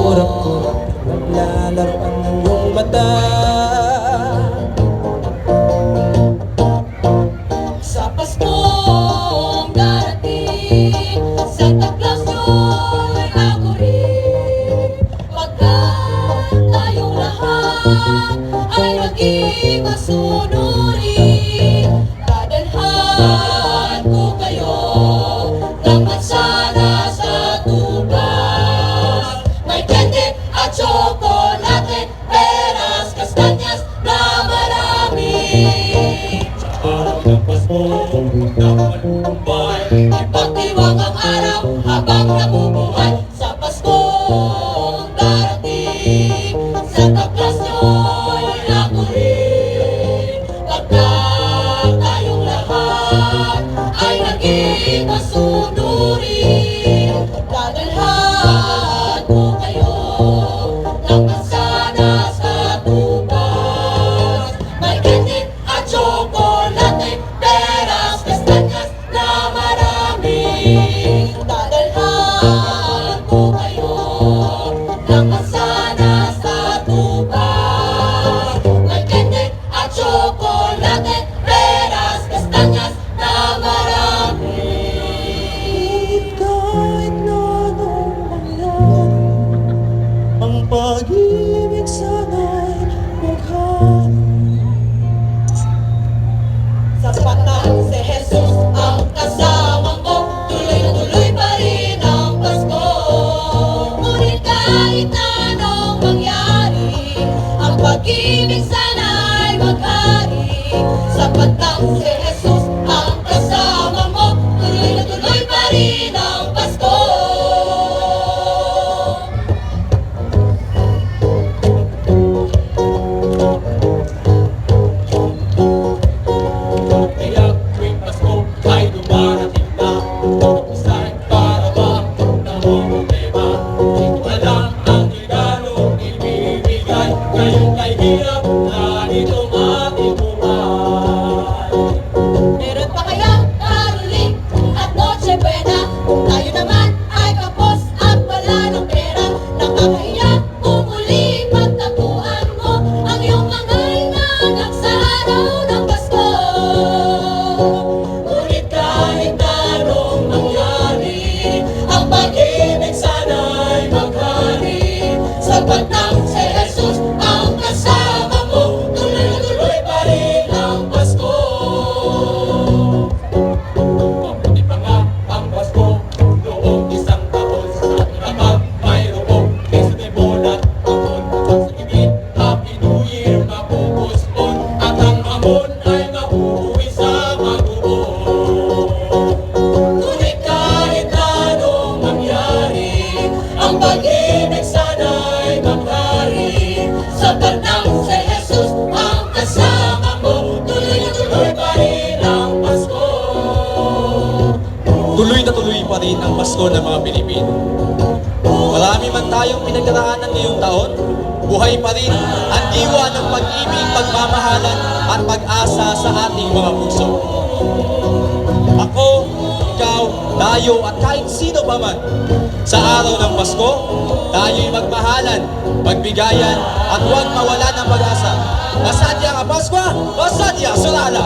kurap-kurap naglalaroan ng iyong mata. Sa Paskong darating, Santa Claus nyo'y ako rin. Pagkat tayong lahat ay maging masunurin, dadalhan ko kayo ng mansana sa tugas. May candy at tsokolate, peras, kastanyas na marami. Araw ng Pasko, napalumbay, ipagdiwang ang araw habang nabubuhay. Sa Pasko darating, Santa Claus nyo'y ako rin. Pagkat tayong lahat ay naging masunurin, dadalhan ko kayo ng mansana sa tugas. May candy at tsokolate, peras, kastanyas na marami. Dadalhan ko kayo ng mansana sa tugas. May candy at tsokolate, peras, kastanyas na marami. Kahit na anong mangyari, ang pag-ibig sana'y bukhari. Sapat na si Jesus ang kasama ko, tuloy na tuloy pa rin ang Pasko. Ngunit kahit na anong mangyari, ang pag-ibig sana'y maghari. Sapat lang si Jesus ang kasama mo, tuloy na tuloy pa rin ang Pasko. Kaya tuwing Pasko ay dumarating na, isa'y para bang namumulema. Di ko alam ang regalong ibibigay, ngayong kay hirap na itong ating buhay. Meron pa kayang caroling at Noche Buena? Tayo naman ay kapos at wala ng pera. Nakakahiya kung muli pagtapuan mo ang iyong mga inaanak sa araw ng Pasko. Ngunit kahit na anong mangyari, ang pag-ibig sana'y maghari. Sapat lang si Jesus ang kasama mo, tuloy na tuloy pa rin ang Pasko. Mabuti pa nga ang Pasko noong isang taon, sa ating kapag mayroong festival at amon. At sa gilid, Happy New Year mapupuspon, at ang amon ay mahuhuwi sa maguon. Ngunit kahit na anong mangyari, ang pag-ibig sana'y maghari. Sapat lang si Jesus ang kasama mo, tuloy na tuloy pa rin ang Pasko. Tuloy na tuloy pa rin ang Pasko ng mga Pilipino. Marami man tayong pinagdaraanan ngayong taon, buhay pa rin ang diwa ng pag-ibig, pagmamahalan at pag-asa sa ating mga puso. Ako, ikaw, tayo at kahit sino pa man, sa araw ng Pasko, tayo'y magmahalan, magbigayan at huwag mawalan ng pag-asa. Kasadya ka Pasko, Kasadya Surallah!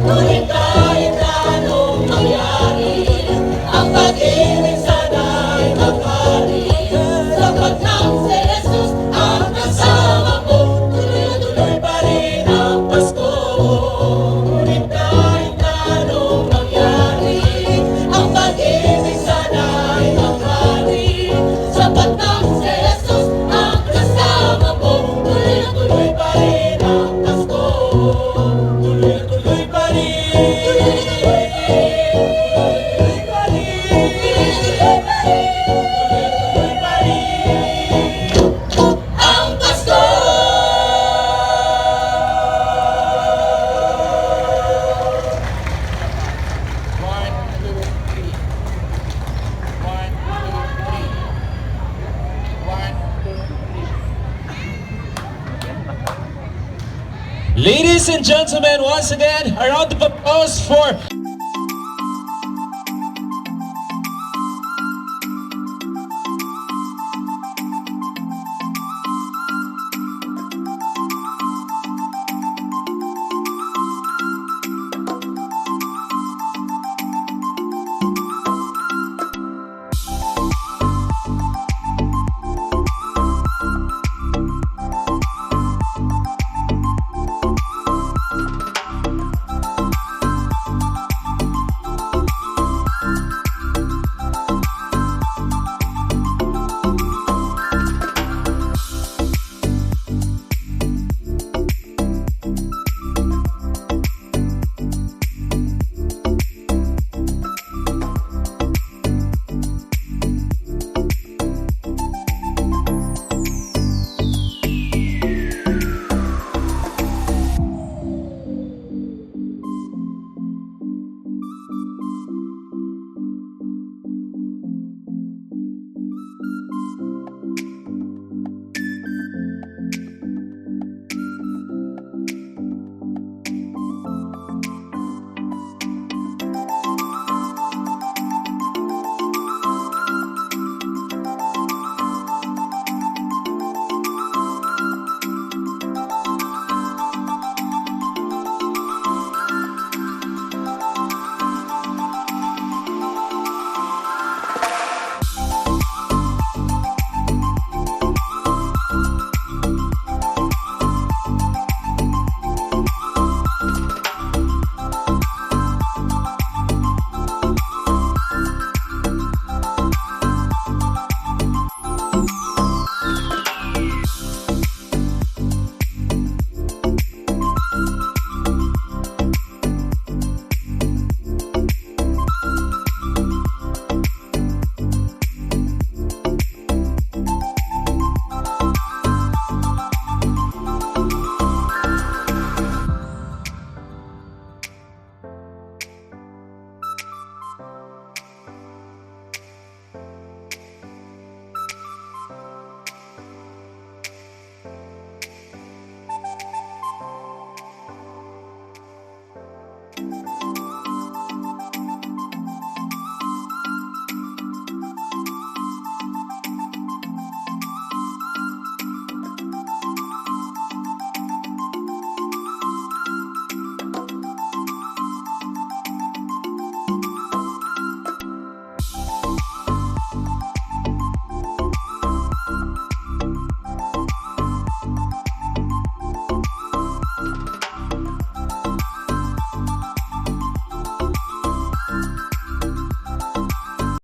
Ngunit kahit na anong mangyari, ang pag-ibig sana'y maghari. Sapat lang si Jesus ang kasama mo, tuloy na tuloy pa rin ang Pasko. Ngunit kahit na anong mangyari, ang pag-ibig sana'y maghari. Sapat lang si Jesus ang kasama mo, tuloy na tuloy pa rin ang Pasko. Tuloy na tuloy pa rin. Tuloy na tuloy pa rin. Tuloy pa rin. Tuloy pa rin. Tuloy pa rin. Ang Pasko. Ladies and gentlemen, once again, a round of applause for